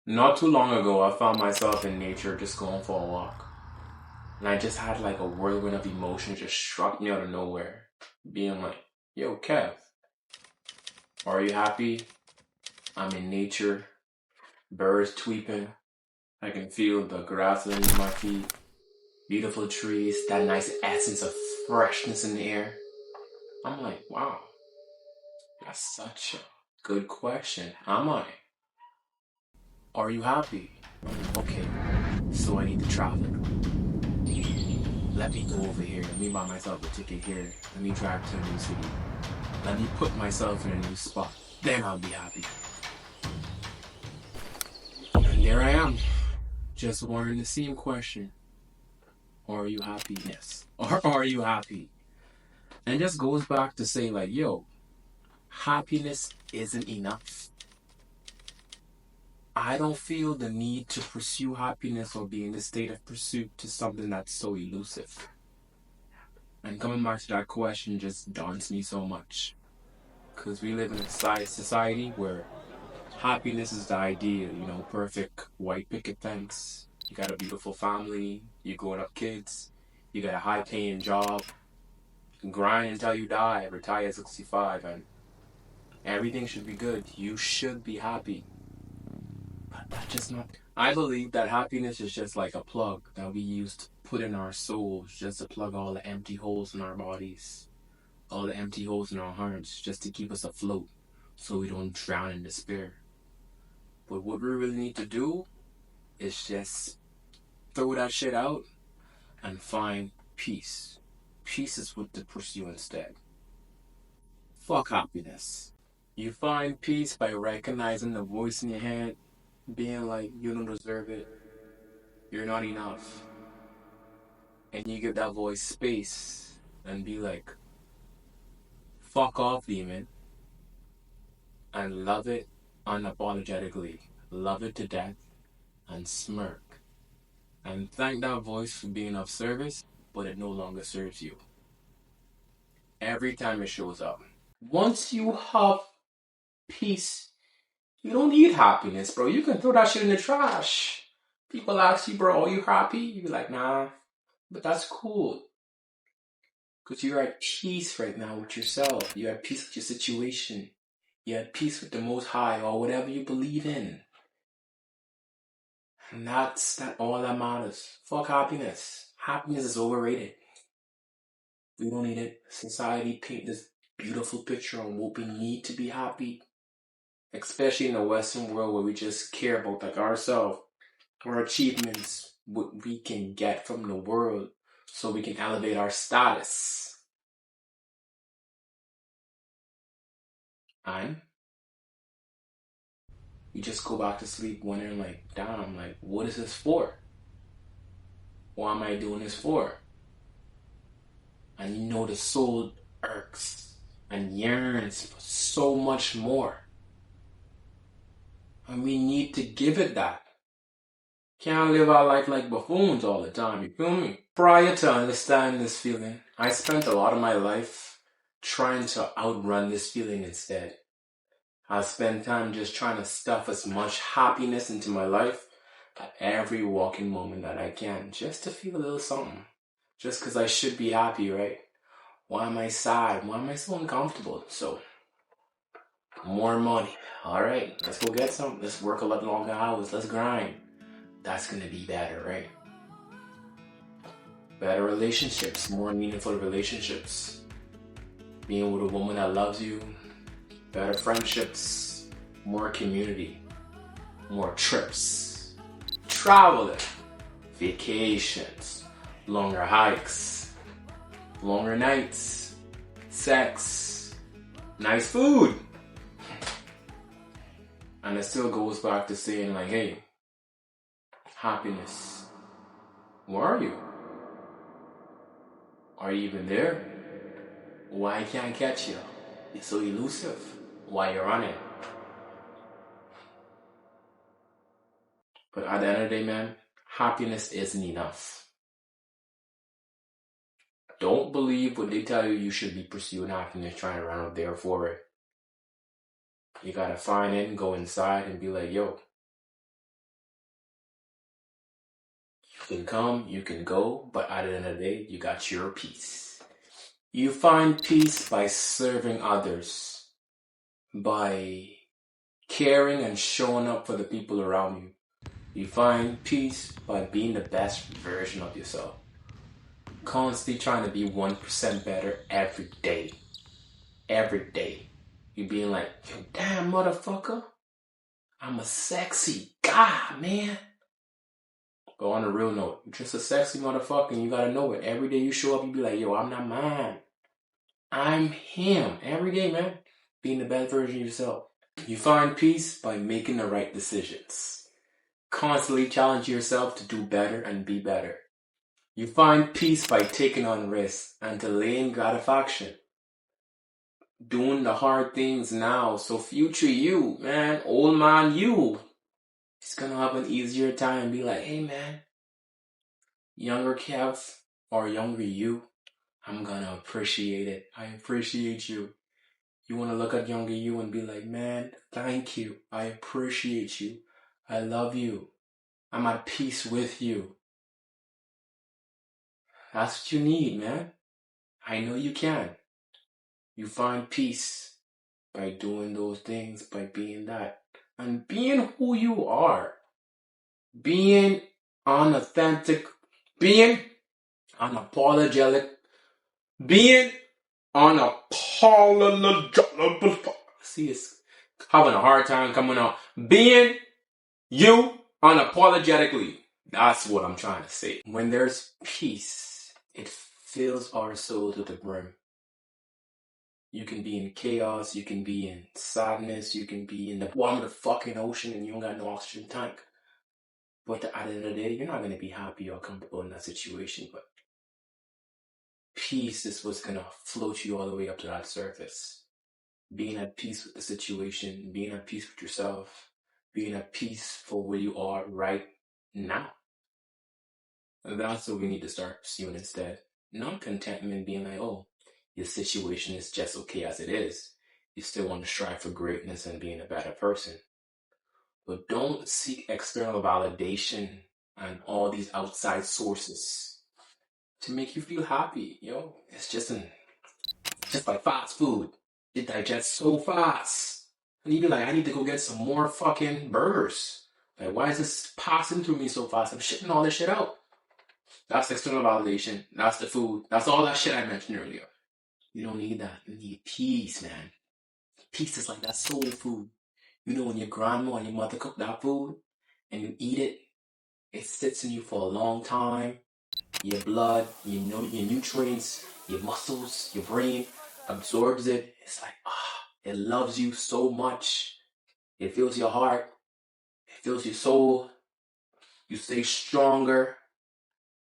Not too long ago, I found myself in nature just going for a walk. And I just had like a whirlwind of emotions just struck me out of nowhere. Being like, yo, Kev, are you happy? I'm in nature, birds tweeping. I can feel the grass underneath my feet, beautiful trees, that nice essence of freshness in the air. I'm like, wow, that's such a good question. Am I? Are you happy? Okay, so I need to travel. Let me go over here. Let me buy myself a ticket here. Let me drive to a new city. Let me put myself in a new spot. Then I'll be happy. And there I am, just wondering the same question. Are you happiness? Or are you happy? And it just goes back to say like, yo, happiness isn't enough. I don't feel the need to pursue happiness or be in the state of pursuit to something that's so elusive. And coming back to that question just daunts me so much. Because we live in a society where happiness is the ideal, perfect white picket fence. You got a beautiful family, you're growing up kids, you got a high paying job, you can grind until you die, retire at 65, and everything should be good. You should be happy. But that's just not. I believe that happiness is just like a plug that we use to put in our souls, just to plug all the empty holes in our bodies, all the empty holes in our hearts, just to keep us afloat so we don't drown in despair. But what we really need to do is just throw that shit out and find peace. Peace is what to pursue instead. Fuck happiness. You find peace by recognizing the voice in your head, being like, you don't deserve it, you're not enough. And you give that voice space and be like, fuck off, demon, and love it unapologetically. Love it to death and smirk. And thank that voice for being of service, but it no longer serves you. Every time it shows up. Once you have peace, you don't need happiness, bro. You can throw that shit in the trash. People ask you, bro, are you happy? You be like, nah, but that's cool. Because you're at peace right now with yourself. You're at peace with your situation. You're at peace with the Most High or whatever you believe in. And that's all that matters. Fuck happiness. Happiness is overrated. We don't need it. Society paint this beautiful picture on what we need to be happy. Especially in the Western world where we just care about like ourselves, our achievements, what we can get from the world so we can elevate our status. And you just go back to sleep wondering like, damn, like what is this for? What am I doing this for? And the soul irks and yearns for so much more. And we need to give it that. Can't live our life like buffoons all the time, you feel me? Prior to understanding this feeling, I spent a lot of my life trying to outrun this feeling instead. I spent time just trying to stuff as much happiness into my life at every walking moment that I can, just to feel a little something. Just because I should be happy, right? Why am I sad? Why am I so uncomfortable? So, more money. Alright, let's go get some. Let's work a lot longer hours. Let's grind. That's gonna be better, right? Better relationships, more meaningful relationships. Being with a woman that loves you, better friendships, more community, more trips, traveling, vacations, longer hikes, longer nights, sex, nice food. And it still goes back to saying like, hey, happiness, where are you? Are you even there? Why can't I catch you? It's so elusive. Why you're running? But at the end of the day, man, happiness isn't enough. Don't believe what they tell you you should be pursuing happiness, trying to run out there for it. You gotta find it and go inside and be like, yo, can come, you can go, but at the end of the day, you got your peace. You find peace by serving others, by caring and showing up for the people around you. You find peace by being the best version of yourself. Constantly trying to be 1% better every day. Every day. You being like, yo, damn motherfucker, I'm a sexy guy, man. But on a real note, you're just a sexy motherfucker and you gotta know it. Every day you show up, you be like, yo, I'm not mine. I'm him. Every day, man. Being the best version of yourself. You find peace by making the right decisions. Constantly challenge yourself to do better and be better. You find peace by taking on risks and delaying gratification. Doing the hard things now so future you, man, old man you, is gonna have an easier time. Be like, hey man, younger Kev or younger you, I'm gonna appreciate it. I appreciate you. You wanna look at younger you and be like, man, thank you. I appreciate you. I love you. I'm at peace with you. That's what you need, man. I know you can. You find peace by doing those things, by being that. And being who you are. Being unauthentic. Being unapologetic. Being unapologetic. See, it's having a hard time coming out. Being you unapologetically. That's what I'm trying to say. When there's peace, it fills our soul to the brim. You can be in chaos, you can be in sadness, you can be in the bottom of the fucking ocean and you don't got no oxygen tank. But at the end of the day, you're not going to be happy or comfortable in that situation. But peace is what's going to float you all the way up to that surface. Being at peace with the situation, being at peace with yourself, being at peace for where you are right now. And that's what we need to start pursuing instead. Not contentment being like, oh, your situation is just okay as it is. You still want to strive for greatness and being a better person. But don't seek external validation and all these outside sources to make you feel happy. It's just like fast food. It digests so fast. And you be like, I need to go get some more fucking burgers. Like, why is this passing through me so fast? I'm shitting all this shit out. That's external validation. That's the food. That's all that shit I mentioned earlier. You don't need that. You need peace, man. Peace is like that soul food. When your grandma and your mother cook that food and you eat it, it sits in you for a long time. Your blood, your nutrients, your muscles, your brain absorbs it. It's like, it loves you so much. It fills your heart. It fills your soul. You stay stronger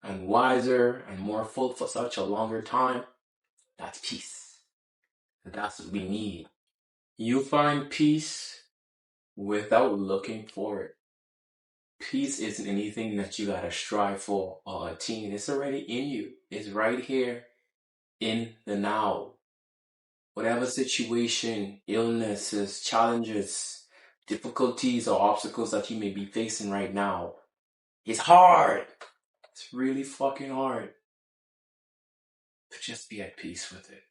and wiser and more full for such a longer time. That's peace. That's what we need. You find peace without looking for it. Peace isn't anything that you gotta strive for or attain. It's already in you. It's right here in the now. Whatever situation, illnesses, challenges, difficulties, or obstacles that you may be facing right now, it's hard. It's really fucking hard. But just be at peace with it.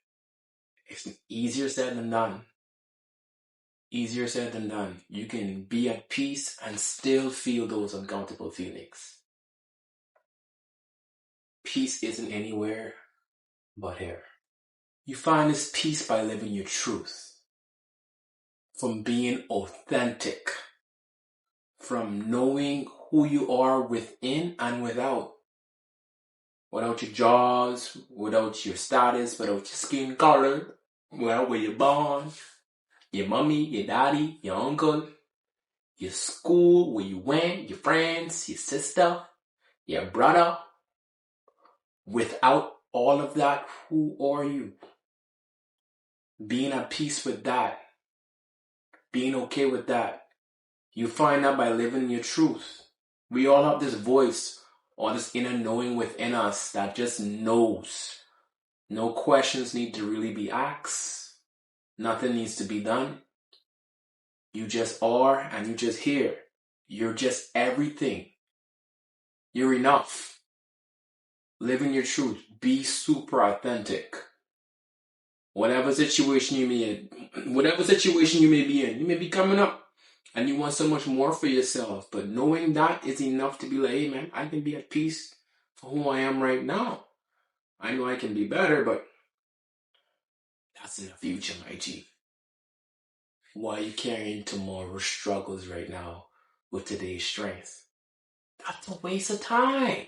It's easier said than done. Easier said than done. You can be at peace and still feel those uncomfortable feelings. Peace isn't anywhere but here. You find this peace by living your truth. From being authentic. From knowing who you are within and without. Without your jaws, without your status, without your skin color, without where you're born, your mommy, your daddy, your uncle, your school, where you went, your friends, your sister, your brother. Without all of that, who are you? Being at peace with that. Being okay with that. You find that by living your truth. We all have this voice or this inner knowing within us that just knows. No questions need to really be asked. Nothing needs to be done. You just are and you just here. You're just everything. You're enough. Live in your truth. Be super authentic. Whatever situation you may be in, you may be coming up and you want so much more for yourself. But knowing that is enough to be like, hey man, I can be at peace for who I am right now. I know I can be better, but that's in the future, my G. Why are you carrying tomorrow's struggles right now with today's strength? That's a waste of time.